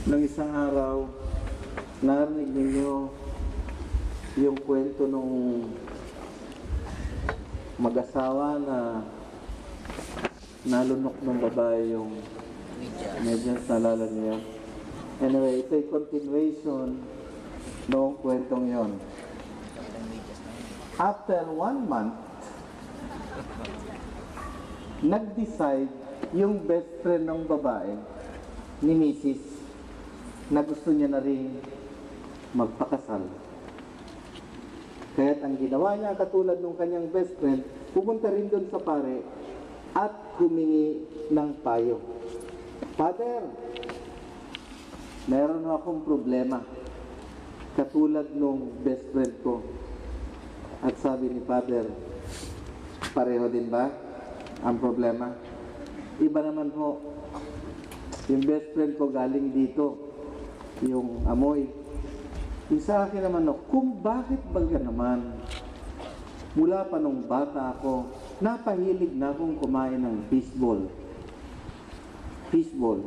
Nang isang araw, narinig ninyo yung kwento nung mag-asawa na nalunok ng babae yung medyas, nalala niyo. Anyway, ito yung continuation noong kwentong yon. After 1 month, nag-decide yung best friend ng babae ni Mrs. na gusto niya na rin magpakasal. Kaya't ang ginawa niya, katulad ng kanyang best friend, pumunta rin doon sa pare at humingi ng payo. Father, meron akong problema, katulad nung best friend ko. At sabi ni Father, pareho din ba ang problema? Iba naman ho. Yung best friend ko galing dito, yung amoy. Yung sa akin naman, kung bakit ba naman, mula pa nung bata ako, napahilig na akong kumain ng fishball. Fishball.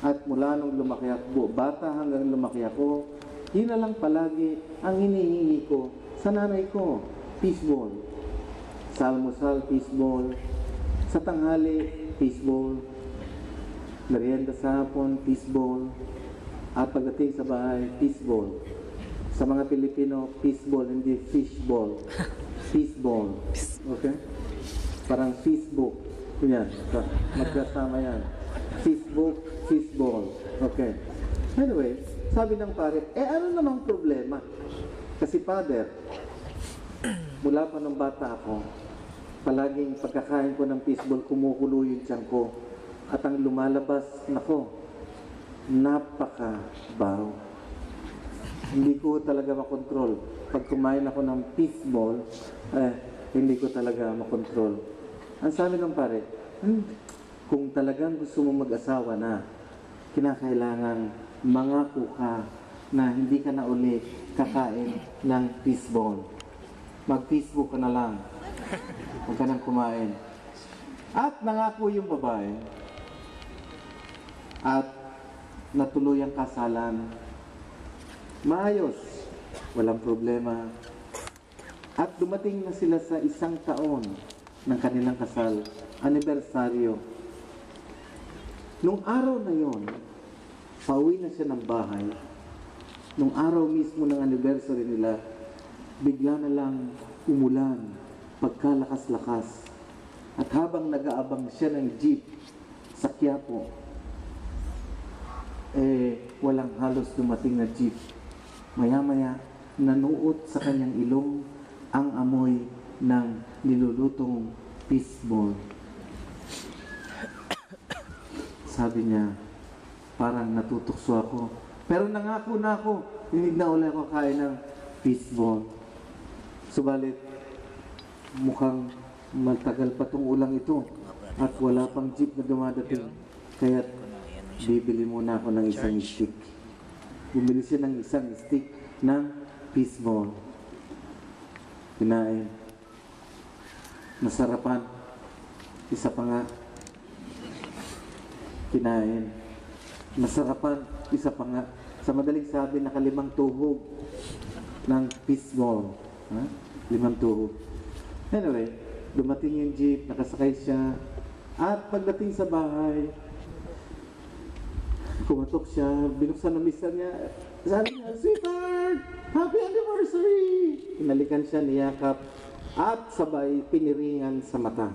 At mula nung lumaki ako, bata hanggang lumaki ako, yun na lang palagi ang hinihingi ko sa nanay ko, fishball. Sa almusal, fishball. Sa tanghali, fishball. Merienda sa hapon, fishball. At pagdating sa bahay, fishball. Sa mga Pilipino, fishball, hindi fishball. Fishball. Okay? Parang fishbook. Yan. Magkasama yan. Fishbook, fishball. Okay. Anyway, sabi ng pare, ano namang problema? Kasi Father, mula pa ng bata ako, palaging pagkakain ko ng fishball, kumukulo yung tiyan ko. At ang lumalabas, nako, napaka-baho. Hindi ko talaga makontrol. Pag kumain ako ng fishball, hindi ko talaga makontrol. Ang sabi ng pare, kung talagang gusto mo mag-asawa na, kinakailangan mangako ka na hindi ka na uli kakain ng fishball. Mag-fishball ka na lang. Huwag ka nang kumain. At nangako yung babae. At natuloy ang kasalan. Maayos. Walang problema. At dumating na sila sa 1 taon ng kanilang kasal. Anibersaryo. Nung araw na yon, pauwi na siya ng bahay. Nung araw mismo ng anniversary nila, bigla na lang umulan, pagkalakas-lakas. At habang nag-aabang siya ng jeep sa Quiapo, walang halos dumating na jeep. Maya-maya, nanuot sa kanyang ilong ang amoy ng nilulutong fishball. Sabi niya, parang natutukso ako. Pero nangako na ako, hindi na ulit ako kain ng fishball. Subalit, mukhang matagal pa itong ulang ito at wala pang jeep na dumadating. Kaya bibili muna ako ng isang stick. Bumili siya ng isang stick ng fishball. Kinain. Masarapan. Isa pa nga. Kinain. Masarapan. Isa pa nga. Sa madaling sabi, 5 tuhog ng fishball. 5 tuhog. Anyway, dumating yung jeep, nakasakay siya. At pagdating sa bahay, kumatok siya, binuksan ng mister niya. Sabi niya, sweetheart, happy anniversary! Hinalikan siya, niyakap, at sabay piniringan sa mata.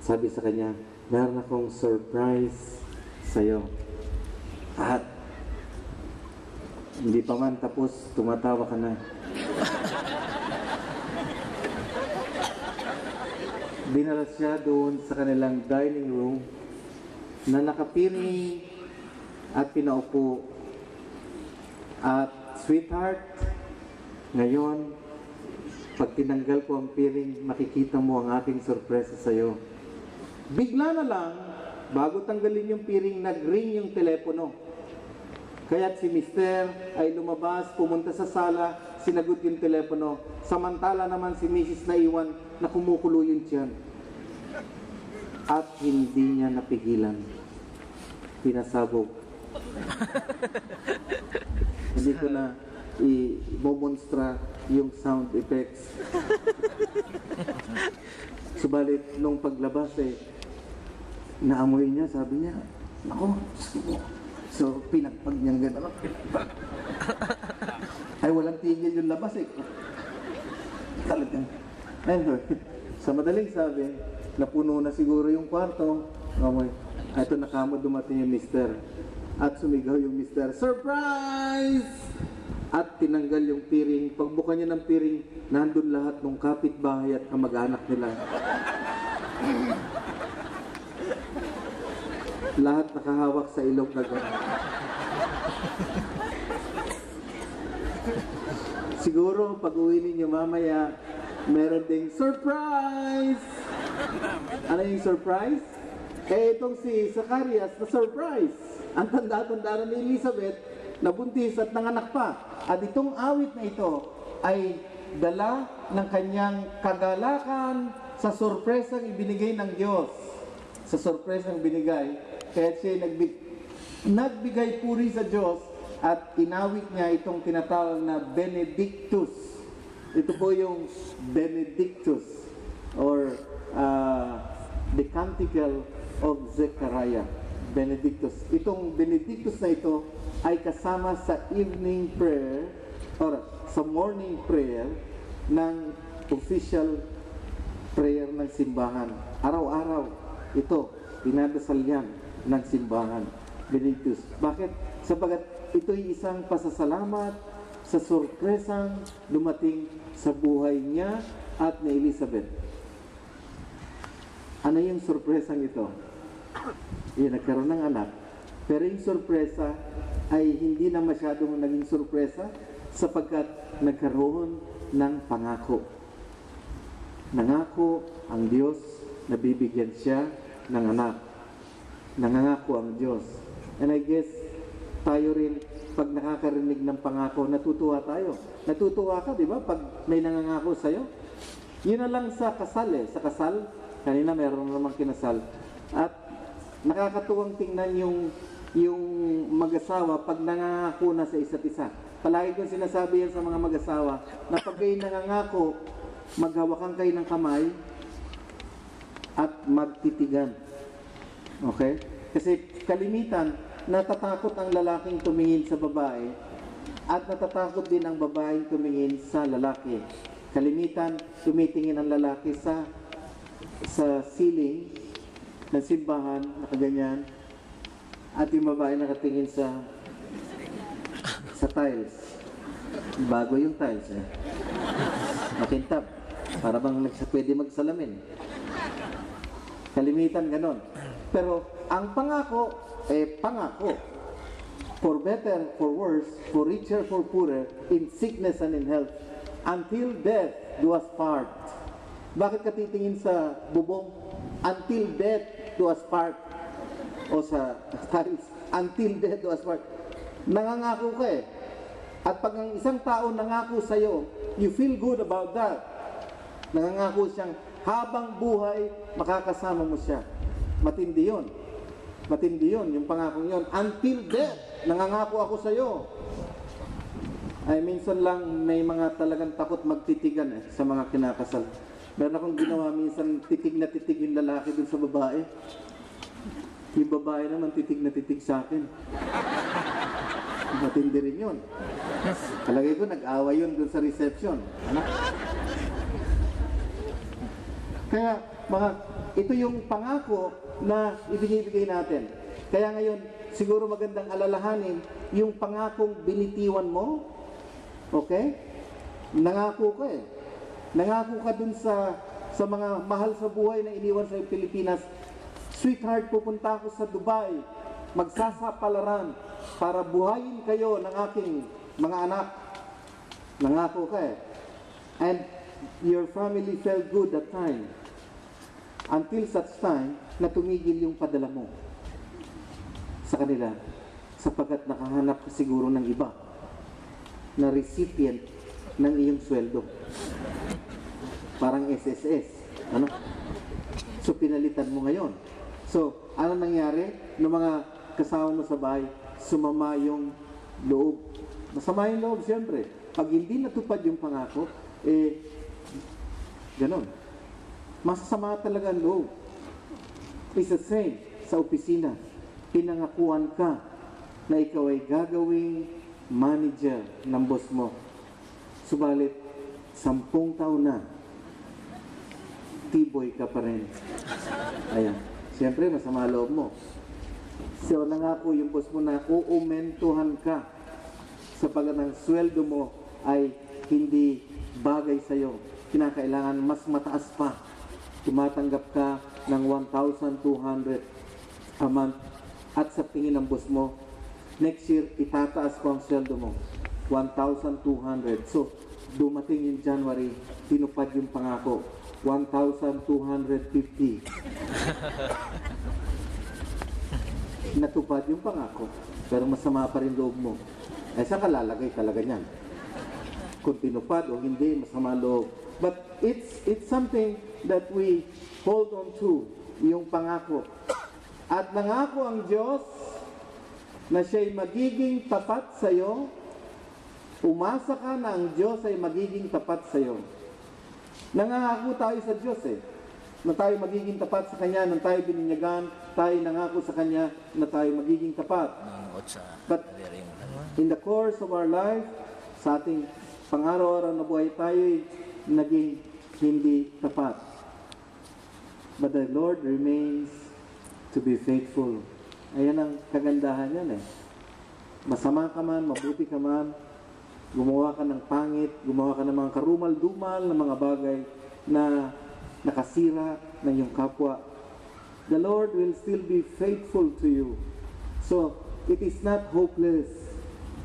Sabi sa kanya, meron akong surprise sa'yo. At hindi pa man tapos, tumatawa ka na. Dinala siya doon sa kanilang dining room na nakapiring at pinaupo. At sweetheart, ngayon, pag tinanggal ko ang piring, makikita mo ang aking sorpresa sa'yo. Bigla na lang, bago tanggalin yung piring, nag-ring yung telepono. Kaya't si Mister ay lumabas, pumunta sa sala, sinagot yung telepono. Samantala naman si Mrs. naiwan na kumukulo yung tiyan. At hindi niya napigilan. Pinasabog Hindi ko na i-monstra yung sound effects. Subalit, nung paglabas naamoy niya, sabi niya, "Nako, so pinagpag niyang gano'n. Ay, walang tigil yung labas Talagang. Anyway, sa madaling sabi, napuno na siguro yung kwarto. Amoy. Ito nakamo dumating yung mister. At sumigaw yung mister, "Surprise!" At tinanggal yung piring. Pagbuka niya ng piring, nandun lahat ng kapitbahay at kamag-anak nila. Lahat nakahawak sa ilong na gano'n. Siguro pag uwi ninyo mamaya, meron ding surprise! Ano yung surprise? Itong si Zacarias na surprise. Ang tanda-tanda ni Elizabeth, nabuntis at nanganak pa. At itong awit na ito ay dala ng kanyang kagalakan sa sorpresang ibinigay ng Diyos. Sa sorpresang binigay. Kaya siya nagbigay puri sa Diyos at inawit niya itong tinatawag na Benedictus. Ito po yung Benedictus or the Canticle of Zechariah. Benedictus. Itong Benedictus na ito ay kasama sa evening prayer or sa morning prayer ng official prayer ng simbahan. Araw-araw ito, dinadasal yan ng simbahan. Benedictus. Bakit? Sapagat ito'y isang pasasalamat sa sorpresang dumating sa buhay niya at ni Elizabeth. Ano yung sorpresang ito? Nagkaroon ng anak. Pero yung sorpresa ay hindi na masyadong naging sorpresa sapagkat nagkaroon ng pangako. Nangako ang Diyos na bibigyan siya ng anak. Nangangako ang Diyos. And I guess tayo rin, pag nakakarinig ng pangako, natutuwa tayo. Natutuwa ka, di ba? Pag may nangangako sa'yo. Yun na lang sa kasal Sa kasal, kanina meron namang kinasal. At nakakatuwang tingnan yung mag-asawa pag nangangako na sa isa't isa. Palagi kong sinasabi yan sa mga mag-asawa na pag kayo nangangako, maghawakan kayo ng kamay at magtitigan. Okay? Kasi kalimitan, natatakot ang lalaking tumingin sa babae at natatakot din ang babaeng tumingin sa lalaki. Kalimitan, tumitingin ang lalaki sa ceiling ng simbahan, nakaganyan, at yung babae nakatingin sa tiles. Bago yung tiles makintab, para bang pwede magsalamin. Kalimitan ganon. Pero ang pangako pangako. For better, for worse, for richer, for poorer, in sickness and in health, until death do us part. Bakit ka titingin sa bubong? Until death do us part. O sa tiles, until death do us part. Nangangako ka At pag ang isang tao nangako sa'yo, you feel good about that. Nangangako siyang habang buhay, makakasama mo siya. Matindi yun. Matindi yun, yung pangakong yun. Until death, nangangako ako sa'yo. Ay, minsan lang may mga talagang takot magtitigan sa mga kinakasal. Meron akong ginawa minsan, titig na titig yung lalaki dun sa babae. Yung babae naman titig na titig sa akin. Matindi rin yun. Kalagay ko, nag-away yun dun sa reception. Ano? Kaya, ito yung pangako na ibigay natin. Kaya ngayon, siguro magandang alalahanin, yung pangakong binitiwan mo, okay? Nangako ka Nangako ka dun sa mga mahal sa buhay na iniwan sa Pilipinas. Sweetheart, pupunta ako sa Dubai. Magsasapalaran para buhayin kayo ng aking mga anak. Nangako ka And your family felt good that time. Until such time na tumigil yung padala mo sa kanila sapagkat nakahanap ka siguro ng iba na recipient ng iyong sweldo. Parang SSS. Ano? So, pinalitan mo ngayon. So, ano nangyari? Noong mga kasama mo sa bahay, sumama yung loob. Masama yung loob, siyempre. Pag hindi natupad yung pangako, ganon. Masasama talaga ang loob. It's the same sa opisina. Pinangakuan ka na ikaw ay gagawing manager ng boss mo. Subalit, 10 taon na, tiboy ka pa rin. Ayan. Siyempre, masama loob mo. So, nangako yung boss mo na uumentuhan ka sapagat ang sweldo mo ay hindi bagay sa'yo. Kinakailangan mas mataas pa. Tumatanggap ka ng 1,200 a month at sa tingin ng boss mo, next year, itataas ko ang sweldo mo. 1,200. So, dumating yung January, tinupad yung pangako. 1,250. Natupad yung pangako, pero masama pa rin loob mo. Ay, saan ka lalagay talaga niyan? Kung tinupad o hindi, masama loob. But it's something that we hold on to, yung pangako. At nangako ang Diyos na siya'y magiging tapat sa iyo. Umasa ka na ang Diyos ay magiging tapat sa iyo. Nangako tayo sa Diyos na tayo magiging tapat sa Kanya, nang tayo bininyagan, tayo nangako sa Kanya na tayo magiging tapat. But in the course of our life, sa ating pang-araw-araw na buhay, tayo'y naging hindi tapat. But the Lord remains to be faithful. Ayan ang kagandahan yan Masama ka man, mabuti ka man, gumawa ka ng pangit, gumawa ka ng mga karumal-dumal na mga bagay na nakasira ng iyong kapwa, the Lord will still be faithful to you. So, it is not hopeless.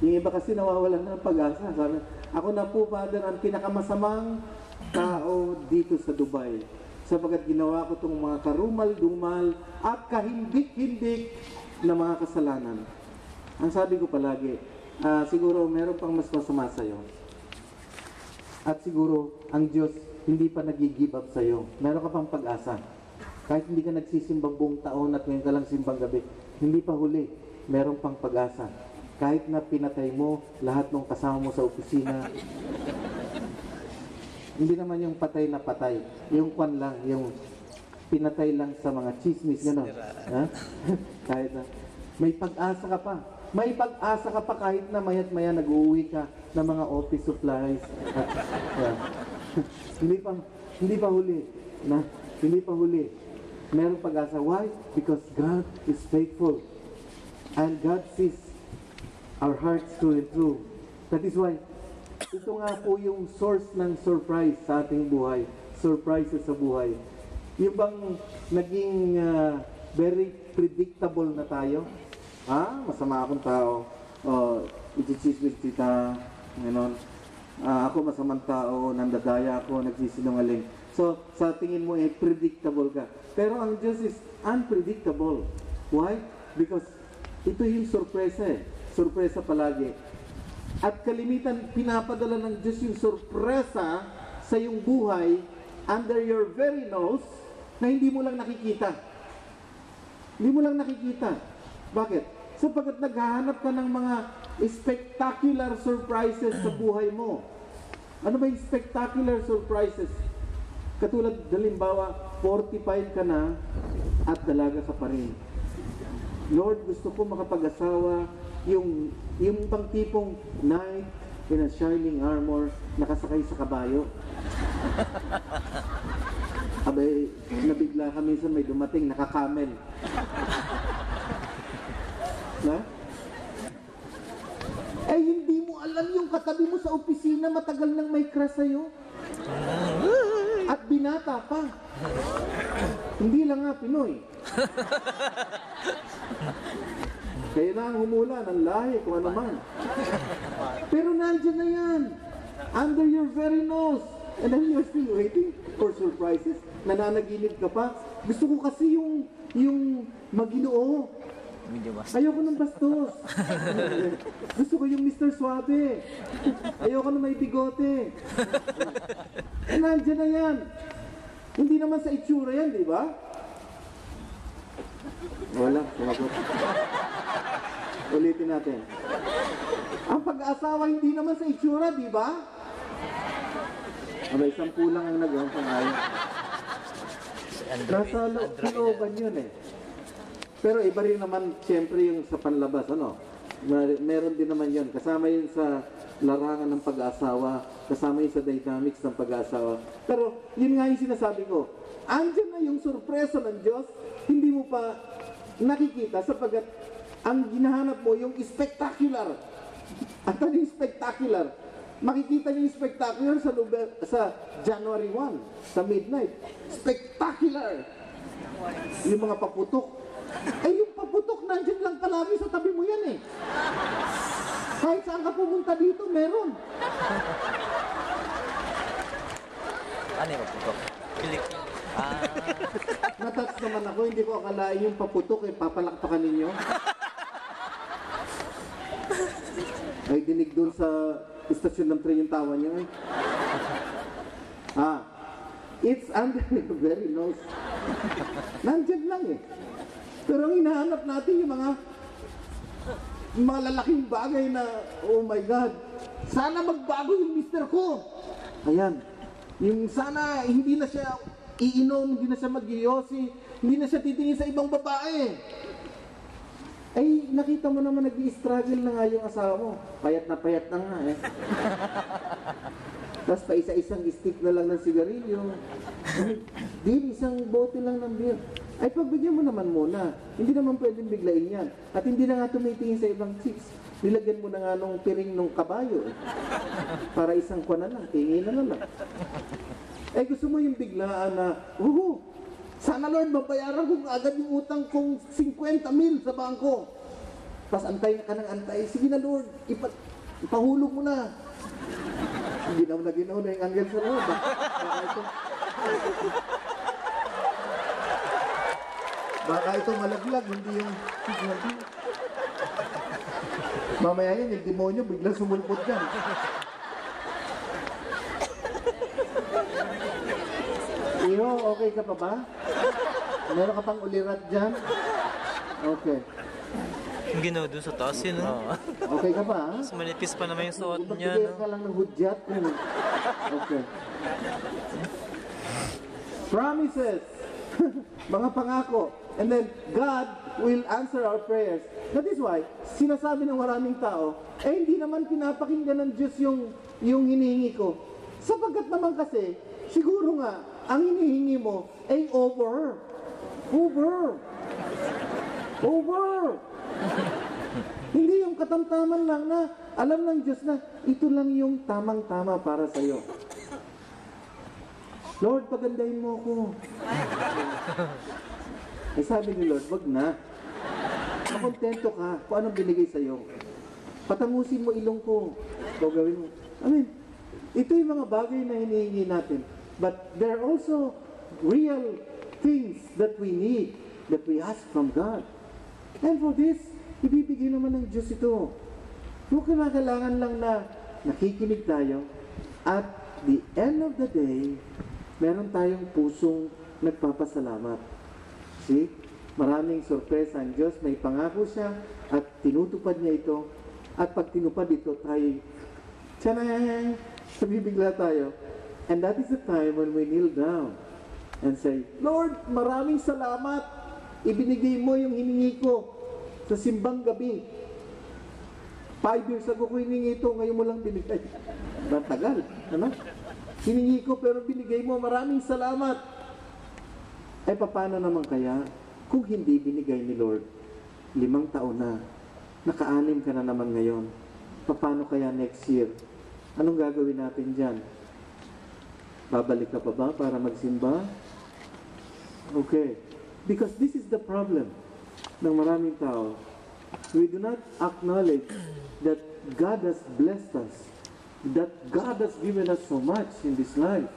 Yung iba kasi nawawalan ng pag-asa. Sabi, ako na po, Father, ang pinakamasamang tao dito sa Dubai. Sapagat ginawa ko itong mga karumal-dumal at kahindik-hindik na mga kasalanan. Ang sabi ko palagi, siguro meron pang mas masama sa'yo. At siguro, ang Diyos hindi pa nag-give up sa'yo. Meron ka pang pag-asa. Kahit hindi ka nagsisimbang buong taon at ngayon ka lang simbang gabi, hindi pa huli. Meron pang pag-asa. Kahit na pinatay mo lahat ng kasama mo sa opisina, hindi naman yung patay na patay. Yung kwan lang, yung pinatay lang sa mga chismis, gano'n. Ha? Kahit na, may pag-asa ka pa. May pag-asa ka pa kahit na maya't maya nag-uwi ka ng mga office supplies. Hindi pa huli. Hindi pa huli. Merong pag-asa. Why? Because God is faithful. And God sees our hearts through and through. That is why, ito nga po yung source ng surprise sa ating buhay. Surprises sa buhay. Yung bang naging very predictable na tayo? Masama akong tao. Ichichismis kita. Ganon. Ako masamang tao, nandadaya ako, nagsisinungaling. So, sa tingin mo predictable ka. Pero ang Diyos is unpredictable. Why? Because ito yung sorpresa Sorpresa palagi. At kalimitan, pinapadala ng Diyos yung sorpresa sa iyong buhay under your very nose na hindi mo lang nakikita. Hindi mo lang nakikita. Bakit? Sapagkat naghahanap ka ng mga spectacular surprises sa buhay mo. Ano ba yung spectacular surprises? Katulad, halimbawa, 45 ka na at dalaga ka pa rin. Lord, gusto ko makapag-asawa yung bang tipong knight in a shining armor, nakasakay sa kabayo. Abay, nabigla ka minsan may dumating, nakakamel. Na? Hindi mo alam yung katabi mo sa opisina, matagal nang may crush sa'yo. At binata pa. Hindi lang nga Pinoy. Kaya na ang humula ng lahi kung ano man. Pero nandiyan na yan. Under your very nose. And then you're still waiting for surprises. Nananaginip ka pa. Gusto ko kasi yung Maginoo. Ayoko ng bastos. Gusto ko yung Mr. Suave. Ayoko na may bigote. Nandiyan na yan. Hindi naman sa itsura yan, di ba? Wala, sumagot. Ulitin natin. Ang pag-aasawa hindi naman sa itsura, di ba? Abay, isang kulang ang nagawang pang-ayon. Nasa looban yun eh. Pero iba rin naman, siyempre, yung sa panlabas, ano? Meron din naman yun. Kasama yun sa larangan ng pag-aasawa, kasama yun sa dynamics ng pag-aasawa. Pero yun nga yung sinasabi ko, andyan na yung sorpresa ng Diyos, hindi mo pa nakikita sapagkat ang ginahanap mo yung spectacular. At ano yung spectacular? Makikita niyo yung spectacular sa January 1, sa midnight. Spectacular! Yung mga paputok. Eh yung paputok, nandyan lang palagi sa tabi mo yan eh. Kahit saan ka pumunta dito, meron. Ano yung paputok? Kilik. Natats naman ako, hindi ko akalain yung paputok eh, papalakpakan ninyo. Ay, dinig dun sa istasyon ng tren yung tawa niya eh. It's under your very nose. Nandyan lang eh. Pero ang hinahanap natin yung mga lalaking bagay na, oh my God, sana magbago yung mister ko. Ayan. Yung sana hindi na siya iinom, hindi na siya mag-yosi, hindi na siya titingin sa ibang babae. Ay, nakita mo naman nag-i-struggle na nga yung asawa mo. Payat na nga eh. Tapos pa isa-isang stick na lang ng sigarilyo. Beer, isang bote lang ng beer. Ay, pagbigyan mo naman muna. Hindi naman pwedeng biglain yan. At hindi na nga tumitingin sa ibang chicks. Nilagyan mo na nga nung piring nung kabayo eh. Para isang kwa na lang, tingin na lang. Eh, gusto mo yung biglaan na, sana Lord, mabayaran ko agad yung utang kong 50,000 sa bangko. Tapos antay ka ng antay. Sige na Lord, ipahulog mo na. Ginaw na yung anghel sa Lord. Baka ito malaglag, hindi yung... Mamaya yan, yung demonyo biglang sumulpot dyan. Iyo, okay ka pa ba? Meron ka pang ulirat dyan? Okay. Yung ginawa dun sa taas yun, no? Okay ka pa, ha? Mas manipis pa naman yung suot niya, Magbigay no? ka lang ng hudyat. Okay. Promises. Mga pangako. And then, God will answer our prayers. That is why, sinasabi ng maraming tao, hindi naman pinapakinggan ng Diyos yung hinihingi ko. Sapagkat naman kasi, siguro nga, ang hinihingi mo ay over. Hindi yung katamtaman lang na alam ng Diyos na ito lang yung tamang-tama para sa iyo. Lord, pagandahin mo ako. Ay sabi ni Lord, wag na. Makontento ka kung anong binigay sa iyo. Patangusin mo ilong ko. Gawin mo. Ito yung mga bagay na hinihingi natin. But there are also real things that we need, that we ask from God. And for this, ibibigay naman ng Diyos ito. Kung kailangan lang na nakikinig tayo, at the end of the day, meron tayong pusong nagpapasalamat. See? Maraming sorpresa ang Diyos, may pangako siya, at tinutupad niya ito. At pag tinupad ito, tayo, tsanang, sabibigla tayo. And that is the time when we kneel down and say, Lord, maraming salamat. Ibinigay mo yung hiningi ko sa simbang gabi. 5 years ago ko hiningi ito, ngayon mo lang binigay. Matagal, ano? Hiningi ko pero binigay mo, maraming salamat. Ay, paano naman kaya kung hindi binigay ni Lord? 5 taon na, naka-6 ka na naman ngayon. Paano kaya next year? Anong gagawin natin dyan? Babalik ka pa ba para magsimba? Okay. Because this is the problem ng maraming tao. We do not acknowledge that God has blessed us, that God has given us so much in this life,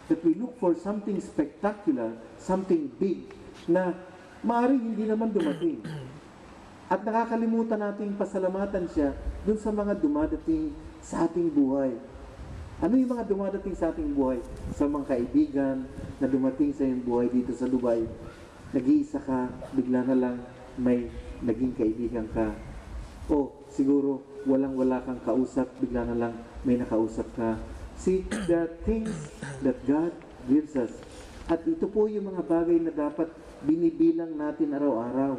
that we look for something spectacular, something big, na maaaring hindi naman dumating. At nakakalimutan nating pasalamatan siya dun sa mga dumadating sa ating buhay. Ano yung mga dumadating sa ating buhay? Sa mga kaibigan na dumating sa iyong buhay dito sa Dubai. Nag-iisa ka, bigla na lang may naging kaibigan ka. O siguro walang-wala kang kausap, bigla na lang may nakausap ka. See, there are things that God gives us. At ito po yung mga bagay na dapat binibilang natin araw-araw.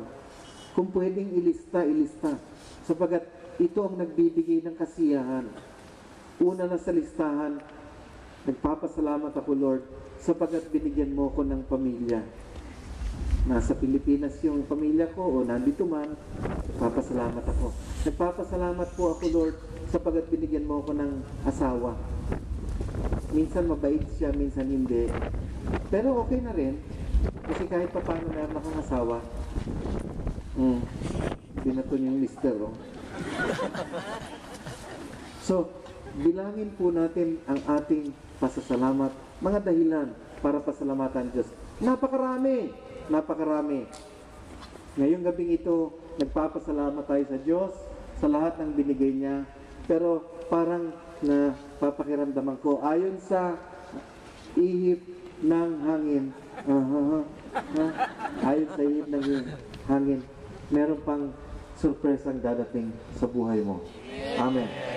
Kung pwedeng ilista, ilista. Sapagat ito ang nagbibigay ng kasiyahan. Una na sa listahan, nagpapasalamat ako, Lord, sapagat binigyan mo ko ng pamilya. Nasa Pilipinas yung pamilya ko o nandito man, nagpapasalamat ako. Nagpapasalamat po ako, Lord, sapagat binigyan mo ko ng asawa. Minsan mabait siya, minsan hindi. Pero okay na rin, kasi kahit pa paano meron akong asawa, binaton yung mister, oh. So, bilangin po natin ang ating pasasalamat, mga dahilan para pasalamatan Diyos. Napakarami! Napakarami. Ngayong gabing ito, nagpapasalamat tayo sa Diyos sa lahat ng binigay niya. Pero parang napapakiramdaman ko, ayon sa ihip ng hangin, ayon sa ihip ng hangin, meron pang surpresang dadating sa buhay mo. Amen.